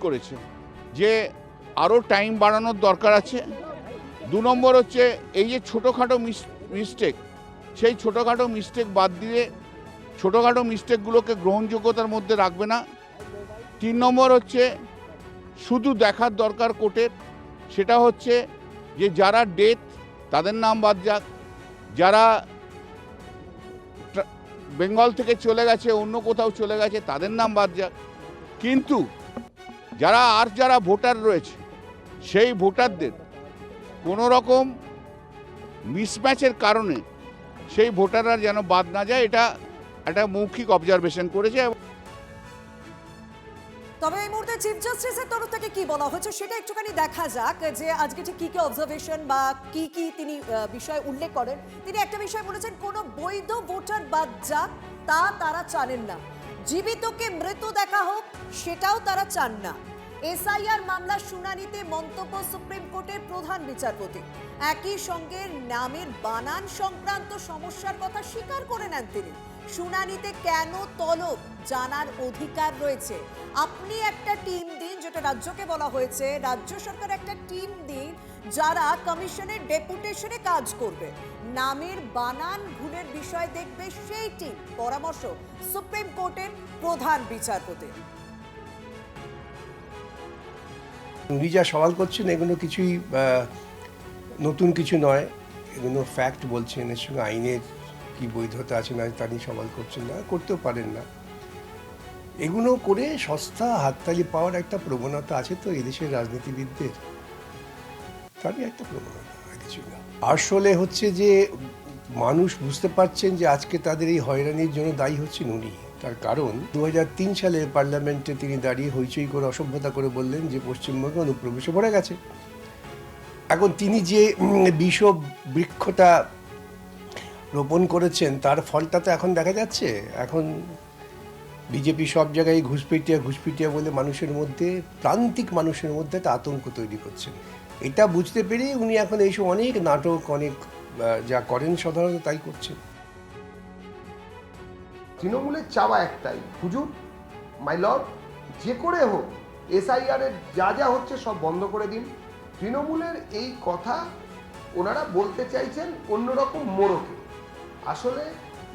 করেছে যে আরও টাইম বাড়ানোর দরকার আছে। 2 নম্বর হচ্ছে এই যে ছোটোখাটো মিস্টেক, সেই ছোটোখাটো মিস্টেক বাদ দিয়ে ছোটোখাটো মিস্টেকগুলোকে গ্রহণযোগ্যতার মধ্যে রাখবে না। 3 নম্বর হচ্ছে শুধু দেখার দরকার কোর্টের, সেটা হচ্ছে যে যারা ডেথ তাদের নাম বাদ যাক, যারা বেঙ্গল থেকে চলে গেছে অন্য কোথাও চলে গেছে তাদের নাম বাদ যাক, কিন্তু যারা ভোটার রয়েছে সেই ভোটারদের কোনো রকম মিসম্যাচের কারণে সেই ভোটাররা যেন বাদ না যায়, এটা একটা মৌখিক অবজারভেশন করেছে। তবে এই মুহূর্তে চিফ জাস্টিসের তরফ থেকে কি বলা হচ্ছে সেটা একটুখানি দেখা যাক, যে আজকে ঠিক কি অবজারভেশন বা কি তিনি বিষয় উল্লেখ করেন। তিনি একটা বিষয় বলেছেন, কোনো বৈধ ভোটার বাদ যাক তা তারা চানেন না, জীবিতকে মৃত দেখা হোক সেটাও তারা চান না। এসআইআর মামলার শুনানিতে মন্তব্য সুপ্রিম কোর্টের প্রধান বিচারপতি। একই সঙ্গে নামের বানান সংক্রান্ত সমস্যার কথা স্বীকার করে নেন তিনি। শুনানিতে কেন তলব জানার অধিকার রয়েছে। আপনি একটা টিম দিন, যেটা রাজ্যকে বলা হয়েছে, রাজ্য সরকার একটা টিম দিন যারা কমিশনের ডেপুটেশনে কাজ করবে, নামের বানান ভুলের বিষয় দেখবে সেই টিম। পরামর্শ সুপ্রিম কোর্টের প্রধান বিচারপতি। উনি যা সওয়াল করছেন এগুলো কিছুই নতুন কিছু নয়, এগুলো ফ্যাক্ট বলছেন। এর সঙ্গে আইনের কি বৈধতা আছে না তা নিয়ে সওয়াল করছেন না, করতেও পারেন না। এগুলো করে সস্তা হাততালি পাওয়ার একটা প্রবণতা আছে তো এদেশের রাজনীতিবিদদের, তারই একটা প্রবণতা, কিছু না। আসলে হচ্ছে যে মানুষ বুঝতে পারছেন যে আজকে তাদের এই হয়রানির জন্য দায়ী হচ্ছেন উনি। তার কারণ 2003 সালে পার্লামেন্টে তিনি দাঁড়িয়ে হইচই করে অসভ্যতা করে বললেন যে পশ্চিমবঙ্গে অনুপ্রবেশে ভরে গেছে। এখন তিনি যে বিষ বৃক্ষটা রোপণ করেছেন তার ফলটা তো এখন দেখা যাচ্ছে। এখন বিজেপি সব জায়গায় ঘুষপিটিয়া বলে মানুষের মধ্যে, প্রান্তিক মানুষের মধ্যে একটা আতঙ্ক তৈরি করছেন। এটা বুঝতে পেরে উনি এখন এইসব অনেক নাটক, অনেক যা করেন সাধারণত তাই করছেন। তৃণমূলের চাওয়া একটাই, হুজুর মাই লর্ড, যে করে হোক এসআইআর এর যা হচ্ছে সব বন্ধ করে দিন। তৃণমূলের এই কথা ওনারা বলতে চাইছেন অন্যরকম মোড়কে। আসলে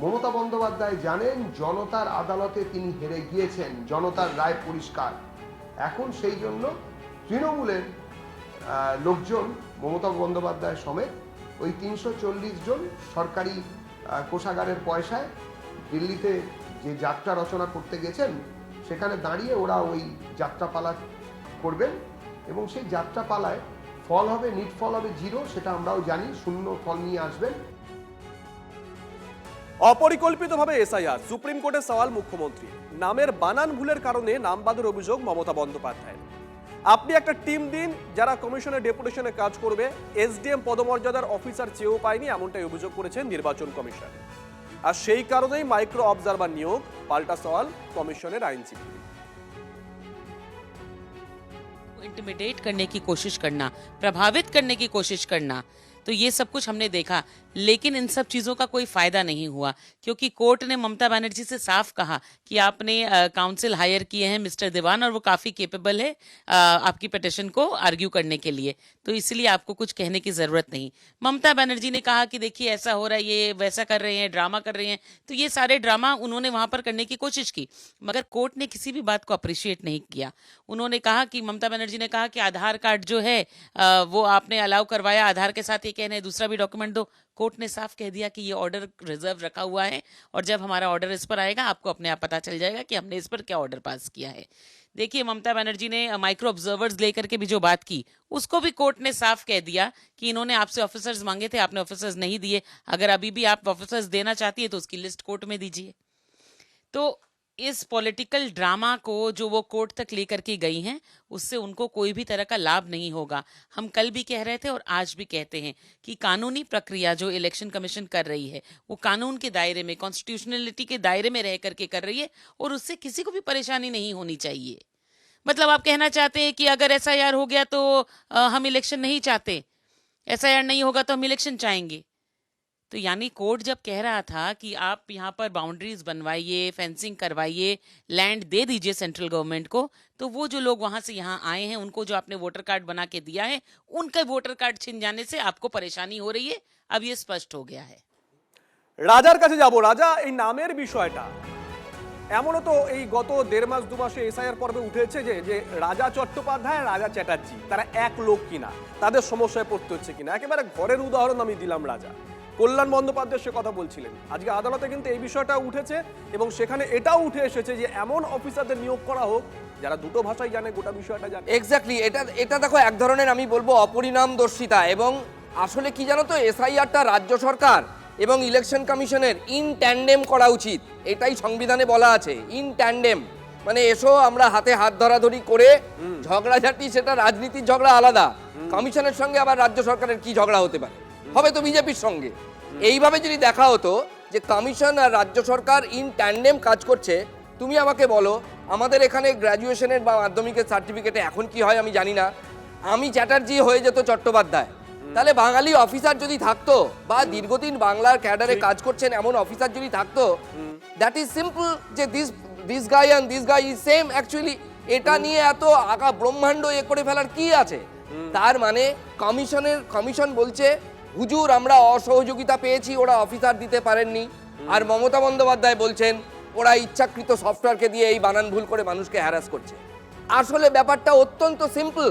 মমতা বন্দ্যোপাধ্যায় জানেন জনতার আদালতে তিনি হেরে গিয়েছেন, জনতার রায় পরিষ্কার। এখন সেই জন্য তৃণমূলের লোকজন মমতা বন্দ্যোপাধ্যায় সমেত ওই 340 জন সরকারি কোষাগারের পয়সায় দিল্লিতে যে যাত্রা রচনা করতে গেছেন সেখানে দাঁড়িয়ে ওরা ওই যাত্রাপালা করবেন, এবং সেই যাত্রাপালায় ফল হবে, নিট ফল হবে 0, সেটা আমরাও জানি, শূন্য ফল নিয়ে আসবেন। অপরিকল্পিতভাবে এসআইআর, সুপ্রিম কোর্টে সওয়াল মুখ্যমন্ত্রী। নামের বানান ভুলের কারণে নাম বাদের অভিযোগ মমতা বন্দ্যোপাধ্যায়। আপনি একটা টিম দিন যারা কমিশনের ডেপুটেশনে কাজ করবে, এসডিএম পদমর্যাদার অফিসার চেয়েও পায়নি, এমনটাই অভিযোগ করেছেন নির্বাচন কমিশন। আর সেই কারণেই মাইক্রো অবজারভার নিয়োগ, পাল্টা সওয়াল কমিশনের আইনজীবী। इंटिमिडेट करने की कोशिश करना, प्रभावित करने की कोशिश करना, तो ये सब कुछ हमने देखा। लेकिन इन सब चीज़ों का कोई फ़ायदा नहीं हुआ, क्योंकि कोर्ट ने ममता बनर्जी से साफ कहा कि आपने काउंसिल हायर किए हैं मिस्टर दीवान और वो काफ़ी केपेबल है आपकी पिटिशन को आर्ग्यू करने के लिए, तो इसलिए आपको कुछ कहने की ज़रूरत नहीं। ममता बनर्जी ने कहा कि देखिए ऐसा हो रहा है, ये वैसा कर रहे हैं, ड्रामा कर रहे हैं, तो ये सारे ड्रामा उन्होंने वहाँ पर करने की कोशिश की, मगर कोर्ट ने किसी भी बात को अप्रिशिएट नहीं किया। उन्होंने कहा कि ममता बनर्जी ने कहा कि आधार कार्ड जो है वो आपने अलाउ करवाया, आधार के साथ ये कहने दूसरा भी डॉक्यूमेंट दो। कोर्ट ने साफ कह दिया कि ये ऑर्डर रिजर्व रखा हुआ है और जब हमारा ऑर्डर इस पर आएगा आपको अपने आप पता चल जाएगा कि हमने इस पर क्या ऑर्डर पास किया है। देखिए ममता बनर्जी ने माइक्रो ऑब्जर्वर्स लेकर के भी जो बात की उसको भी कोर्ट ने साफ कह दिया कि इन्होंने आपसे ऑफिसर्स मांगे थे, आपने ऑफिसर्स नहीं दिए, अगर अभी भी आप ऑफिसर्स देना चाहती है तो उसकी लिस्ट कोर्ट में दीजिए। तो इस पॉलिटिकल ड्रामा को जो वो कोर्ट तक लेकर के गई हैं उससे उनको कोई भी तरह का लाभ नहीं होगा। हम कल भी कह रहे थे और आज भी कहते हैं कि कानूनी प्रक्रिया जो इलेक्शन कमीशन कर रही है वो कानून के दायरे में, कॉन्स्टिट्यूशनलिटी के दायरे में रह करके कर रही है और उससे किसी को भी परेशानी नहीं होनी चाहिए। मतलब आप कहना चाहते हैं कि अगर SIR हो गया तो हम इलेक्शन नहीं चाहते, SIR नहीं होगा तो हम इलेक्शन चाहेंगे। तो यानी कोर्ट जब कह रहा था कि आप यहाँ पर बाउंड्रीज बनवाइए, फेंसिंग करवाइए, लैंड दे दीजिए सेंट्रल गवर्नमेंट को, तो वो जो लोग वहाँ से यहाँ आए हैं उनको जो आपने वोटर कार्ड बना के दिया है उनका वोटर कार्ड छिन जाने से आपको परेशानी हो रही है। अब ये स्पष्ट हो गया है। রাজার কাছে যাব। রাজা, এই নামের বিষয়টা এমনও তো এই গত 1.5 মাস 2 মাসে SIR পর্বে উঠেছে যে রাজা চট্টোপাধ্যায়, রাজা চ্যাটার্জি তারা এক লোক কিনা, তাদের সমস্যায় পড়তে হচ্ছে কিনা। একেবারে ঘরের উদাহরণ আমি দিলাম রাজা। কল্যাণ বন্দ্যোপাধ্যায় সে কথা বলছিলেন, আজকে আদালতে কিন্তু এই বিষয়টা উঠেছে এবং সেখানে এটাও উঠে এসেছে যে এমন অফিসারদের নিয়োগ করা হোক যারা দুটো ভাষাই জানে, গোটা বিষয়টা জানে। এক্স্যাক্টলি, এটা দেখো এক ধরনের আমি বলবো অপরিণামদর্শিতা। এবং আসলে কি জানো তো, SIRটা রাজ্য সরকার এবং ইলেকশন কমিশনের ইন ট্যান্ডেম করা উচিত, এটাই সংবিধানে বলা আছে। ইন ট্যান্ডেম মানে এসো আমরা হাতে হাত ধরাধরি করে ঝগড়াঝাটি, সেটা রাজনীতির ঝগড়া আলাদা, কমিশনের সঙ্গে আবার রাজ্য সরকারের কি ঝগড়া হতে পারে, হবে তো বিজেপির সঙ্গে। এইভাবে যদি দেখা হতো যে কমিশন আর রাজ্য সরকার ইন ট্যান্ডেম কাজ করছে, তুমি আমাকে বলো আমাদের এখানে গ্র্যাজুয়েশনের বা মাধ্যমিকের সার্টিফিকেটে এখন কি হয় আমি জানি না, আমি চ্যাটার্জি হয়ে যেত চট্টোপাধ্যায়, তাহলে বাঙালি অফিসার যদি থাকতো বা দীর্ঘদিন বাংলার ক্যাডারে কাজ করছেন এমন অফিসার যদি থাকতো, দ্যাট ইজ সিম্পল যে this guy and this guy is same. Actually এটা নিয়ে এত আগা ব্রহ্মাণ্ড করে ফেলার কি আছে? তার মানে কমিশন বলছে হুজুর আমরা অসহযোগিতা পেয়েছি, ওরা অফিসার দিতে পারেননি। আর মমতা বন্দ্যোপাধ্যায় বলছেন ওরা ইচ্ছাকৃত সফটওয়্যারকে দিয়ে এই বানান ভুল করে মানুষকে হ্যারাস করছে। আসলে ব্যাপারটা অত্যন্ত সিম্পল,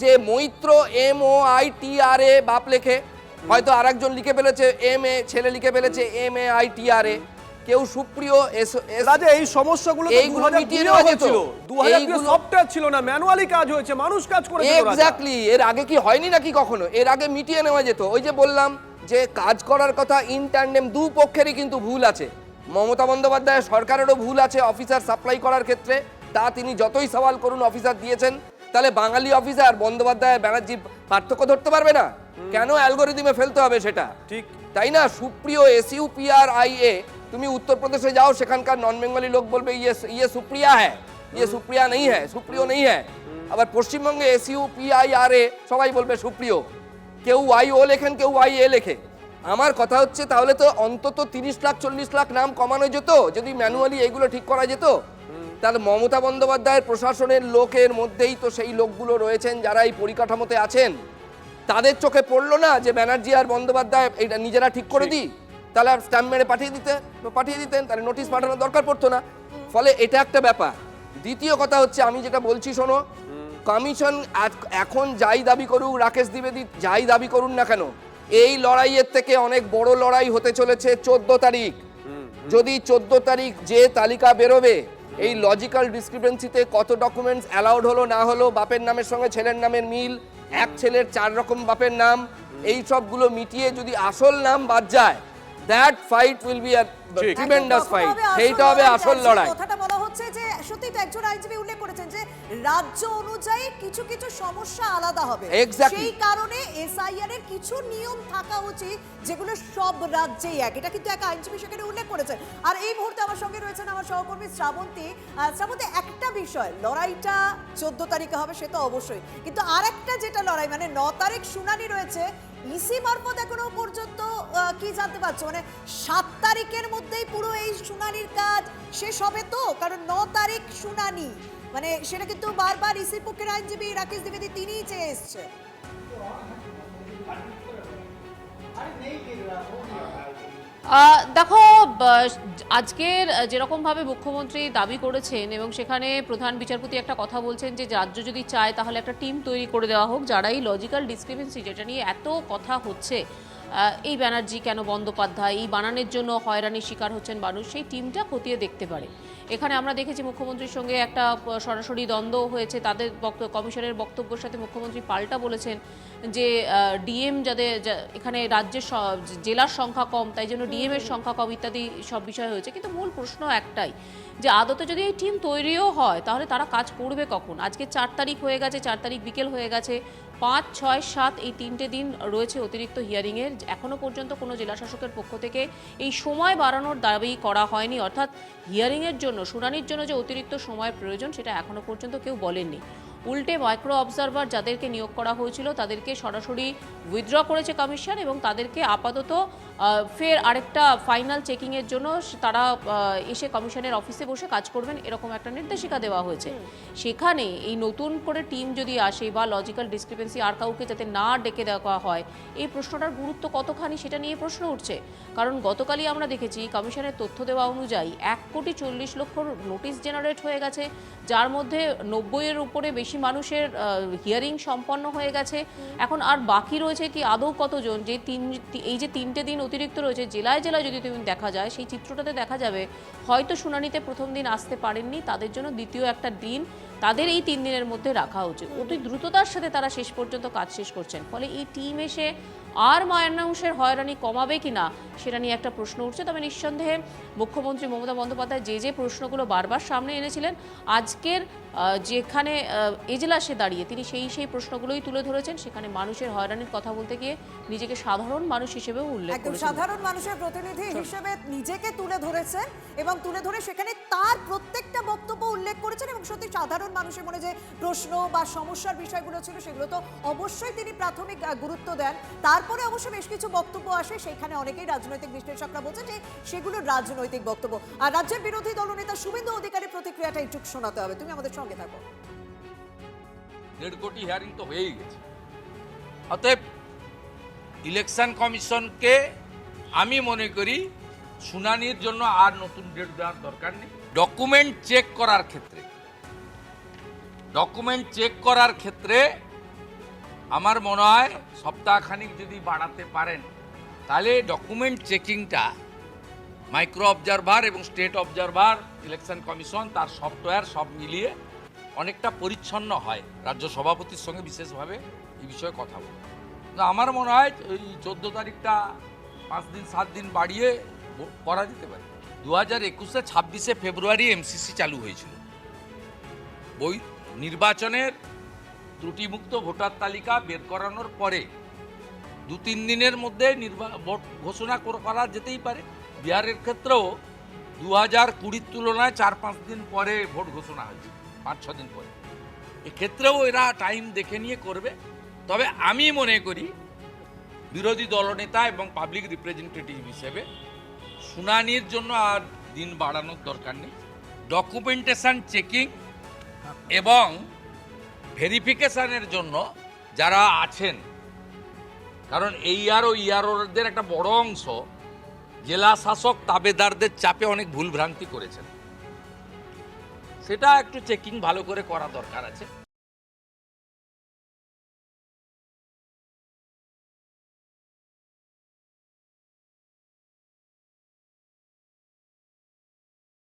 যে মৈত্র MOITRA বাপ লেখে, হয়তো আরেকজন লিখে ফেলেছে MA, ছেলে লিখে ফেলেছে MAITRA, কেউ সুপ্রিয় রাজা। এই সমস্যাগুলো তো 2000 ছিল, 2000 সফটওয়্যার ছিল না, ম্যানুয়ালি কাজ হয়েছে, মানুষ কাজ করেছে। এক্স্যাক্টলি, এর আগে কি হয়নি নাকি কখনো? এর আগে মিটিয়ে নেওয়া যেত। ওই যে বললাম যে কাজ করার কথা ইন ট্যান্ডেম, দুপক্ষেরই কিন্তু ভুল আছে। মমতা বন্দ্যোপাধ্যায় সরকারেরও ভুল আছে অফিসার সাপ্লাই করার ক্ষেত্রে, তা তিনি যতই সওয়াল করুন অফিসার দিয়েছেন। তাহলে বাঙালি অফিসার বন্দ্যোপাধ্যায় ব্যানার্জির পার্থক্য ধরতে পারবে না? কেন অ্যালগোরিদমে ফেলতে হবে সেটা? ঠিক তাই না? সুপ্রিয় SUPRIA, তুমি উত্তরপ্রদেশে যাও, সেখানকার নন বেঙ্গলি লোক বলবে ইয়ে সুপ্রিয়া হ্যাঁ, ইয়ে সুপ্রিয়া নেই হ্যাঁ, সুপ্রিয় নেই হ্যাঁ। আবার পশ্চিমবঙ্গে SUPIRA সবাই বলবে সুপ্রিয়, কেউ YO লেখেন, কেউ YA লেখে। আমার কথা হচ্ছে তাহলে তো অন্তত 30 লাখ 40 লাখ নাম কমানো যেত যদি ম্যানুয়ালি এগুলো ঠিক করা যেত। তাহলে মমতা বন্দ্যোপাধ্যায়ের প্রশাসনের লোকের মধ্যেই তো সেই লোকগুলো রয়েছেন যারা এই পরিকাঠামোতে আছেন, তাদের চোখে পড়লো না যে ব্যানার্জি আর বন্দ্যোপাধ্যায় এটা নিজেরা ঠিক করে দিই, তাহলে স্ট্যাম্প মেরে পাঠিয়ে দিতেন, তাহলে নোটিশ পাঠানোর দরকার পড়তো না। ফলে এটা একটা ব্যাপার। দ্বিতীয় কথা হচ্ছে, আমি যেটা বলছি শোনো, কমিশন এখন যাই দাবি করুক, রাকেশ দ্বিবেদী যাই দাবি করুন না কেন, এই লড়াইয়ের থেকে অনেক বড় লড়াই হতে চলেছে 14 তারিখ। যদি 14 তারিখ যে তালিকা বেরোবে, এই লজিক্যাল ডিসক্রিপেন্সিতে কত ডকুমেন্টস অ্যালাউড হলো না হলো, বাপের নামের সঙ্গে ছেলের নামের মিল, এক ছেলের 4 রকম বাপের নাম, এই সবগুলো মিটিয়ে যদি আসল নাম বাদ যায়, that fight will be a tremendous fight. সেইটা হবে আসল লড়াই। কথাটা বলা হচ্ছে যে সত্যি তো একজন আইনজীবী উল্লেখ করেছেন যে রাজ্য অনুযায়ী কিছু কিছু সমস্যা আলাদা হবে, সেই কারণে SIR এর কিছু নিয়ম থাকা উচিত যেগুলো সব রাজ্যেই এক। এটা কিন্তু এক আইনজীবী সেখানে উল্লেখ করেছেন। আর এই মুহূর্তে আমার সঙ্গে রয়েছেন আমার সহকর্মী শ্রাবন্তী। শ্রাবন্তী, একটা বিষয়, লড়াইটা 14 তারিখে হবে সে তো অবশ্যই, কিন্তু আর একটা যেটা লড়াই, মানে 9 তারিখ শুনানি রয়েছে ইসি মারফত এখনো পর্যন্ত কি জানতে পারছো, মানে 7 তারিখের মধ্যেই পুরো এই শুনানির কাজ শেষ হবে তো? কারণ 9 তারিখ শুনানি, মানে সেটা কিন্তু বারবার ইসির পক্ষের আইনজীবী রাকেশ দ্বিবেদী তিনিই চেয়ে এসছে। দেখো, আজকের যেরকমভাবে মুখ্যমন্ত্রী দাবি করেছেন এবং সেখানে প্রধান বিচারপতি একটা কথা বলছেন যে রাজ্য যদি চায় তাহলে একটা টিম তৈরি করে দেওয়া হোক, যারা এই লজিক্যাল ডিসক্রিপেন্সি যেটা নিয়ে এত কথা হচ্ছে, এই ব্যানার্জি কেন বন্দ্যোপাধ্যায়, এই বানানের জন্য হয়রানির শিকার হচ্ছেন মানুষ, সেই টিমটা খতিয়ে দেখতে পারে। এখানে আমরা দেখেছি মুখ্যমন্ত্রীর সঙ্গে একটা সরাসরি দ্বন্দ্ব হয়েছে, তাদের কমিশনের বক্তব্যের সাথে মুখ্যমন্ত্রী পাল্টা বলেছেন যে ডিএম যাদের এখানে রাজ্যের জেলার সংখ্যা কম, তাই জন্য ডিএম এর সংখ্যা কম ইত্যাদি সব বিষয় হয়েছে। কিন্তু মূল প্রশ্ন একটাই, যে আদতে যদি এই টিম তৈরিও হয় তাহলে তারা কাজ করবে কখন? আজকে 4 তারিখ হয়ে গেছে, 4 তারিখ বিকেল হয়ে গেছে, 5, 6, 7 এই 3টে দিন রয়েছে অতিরিক্ত হিয়ারিংয়ের। এখনও পর্যন্ত কোনো জেলাশাসকের পক্ষ থেকে এই সময় বাড়ানোর দাবি করা হয়নি, অর্থাৎ হিয়ারিংয়ের জন্য, শুনানির জন্য যে অতিরিক্ত সময়ের প্রয়োজন সেটা এখনও পর্যন্ত কেউ বলেননি। উল্টে মাইক্রো অবজারভার যাদেরকে নিয়োগ করা হয়েছিল তাদেরকে সরাসরি উইথড্র করেছে কমিশন এবং তাদেরকে আপাতত ফের আরেকটা ফাইনাল চেকিংয়ের জন্য তারা এসে কমিশনের অফিসে বসে কাজ করবেন, এরকম একটা নির্দেশিকা দেওয়া হয়েছে। সেখানে এই নতুন করে টিম যদি আসে বা লজিক্যাল ডিসক্রিপেন্সি আর কাউকে যাতে না ডেকে দেওয়া হয়, এই প্রশ্নটার গুরুত্ব কতখানি সেটা নিয়ে প্রশ্ন উঠছে। কারণ গতকালই আমরা দেখেছি কমিশনের তথ্য দেওয়া অনুযায়ী 1,40,00,000 নোটিশ জেনারেট হয়ে গেছে, যার মধ্যে 90-এর উপরে বেশি মানুষের হিয়ারিং সম্পন্ন হয়ে গেছে। এখন আর বাকি রয়েছে কি আদৌ কতজন? যে এই যে 3টে দিন অতিরিক্ত রয়েছে, জেলায় জেলায় যদি তুমি দেখা যায় সেই চিত্রটাতে দেখা যাবে হয়তো শুনানিতে প্রথম দিন আসতে পারেননি, তাদের জন্য দ্বিতীয় একটা দিন তাদের এই 3 দিনের মধ্যে রাখা উচিত। অতি দ্রুততার সাথে তারা শেষ পর্যন্ত কাজ শেষ করছেন, ফলে এই টিম এসে আর মানুষের হয়রানি কমাবে কিনা সেটা নিয়ে একটা প্রশ্ন উঠছে। তবে নিঃসন্দেহে মুখ্যমন্ত্রী মমতা বন্দ্যোপাধ্যায় যে প্রশ্নগুলো বারবার সামনে এনেছিলেন, আজকের যেখানে এজলাসে দাঁড়িয়ে তিনি সেই প্রশ্নগুলোই তুলে ধরেছেন। সেখানে মানুষের হয়রানির কথা বলতে গিয়ে নিজেকে সাধারণ মানুষ হিসেবেও উল্লেখ করেছেন, সাধারণ মানুষের প্রতিনিধি হিসেবে নিজেকে তুলে ধরেছেন এবং তুলে ধরে সেখানে তার প্রত্যেকটা বক্তব্য উল্লেখ করেছেন। এবং সত্যি সাধারণ মানুষের মনে যে প্রশ্ন বা সমস্যার বিষয়গুলো ছিল সেগুলো তো অবশ্যই তিনি প্রাথমিক গুরুত্ব দেন। তারপরে অবশ্য বেশ কিছু বক্তব্য আসে, সেখানে অনেকেই রাজনৈতিক বিশ্লেষকরা বলছেন যে সেগুলো রাজনৈতিক বক্তব্য। আর রাজ্যের বিরোধী দলনেতা শুভেন্দু অধিকারীর প্রতিক্রিয়াটা একটু শোনাতে হবে, তুমি আমাদের সঙ্গে থাকো। 1.5 কোটি হিয়ারিং তো হয়েই গেছে, অতএব ইলেকশন কমিশনকে আমি মনে করি শুনানির জন্য আর নতুন ডেট দেওয়ার দরকার নেই। ডকুমেন্ট চেক করার ক্ষেত্রে আমার মনে হয় সপ্তাহখানিক যদি বাড়াতে পারেন তাহলে ডকুমেন্ট চেকিংটা মাইক্রো অবজারভার এবং স্টেট অবজারভার, ইলেকশন কমিশন তার সফটওয়্যার সব মিলিয়ে অনেকটা পরিচ্ছন্ন হয়। রাজ্য সভাপতির সঙ্গে বিশেষভাবে এই বিষয়ে কথা বলি। আমার মনে হয় ওই 14 তারিখটা 5 দিন 7 দিন বাড়িয়ে করা যেতে পারে। 2021-এ 26শে ফেব্রুয়ারি এমসিসি চালু হয়েছিল। নির্বাচনের ত্রুটিমুক্ত ভোটার তালিকা বের করানোর পরে 2-3 দিনের মধ্যে ভোট ঘোষণা করা যেতেই পারে। বিহারের ক্ষেত্রেও 2020-র তুলনায় 4-5 দিন পরে ভোট ঘোষণা হয়েছে, 5-6 দিন পরে। এক্ষেত্রেও এরা টাইম দেখে নিয়ে করবে। তবে আমি মনে করি বিরোধী দলনেতা এবং পাবলিক রিপ্রেজেন্টেটিভ হিসেবে শুনানির জন্য আর দিন বাড়ানোর দরকার নেই। ডকুমেন্টেশন চেকিং এবং ভেরিফিকেশনের জন্য যারা আছেন, কারণ ইআরওদের একটা বড় অংশ জেলা শাসক তাবেদারদের চাপে অনেক ভুলভ্রান্তি করেছেন, সেটা একটু চেকিং ভালো করে করা দরকার আছে।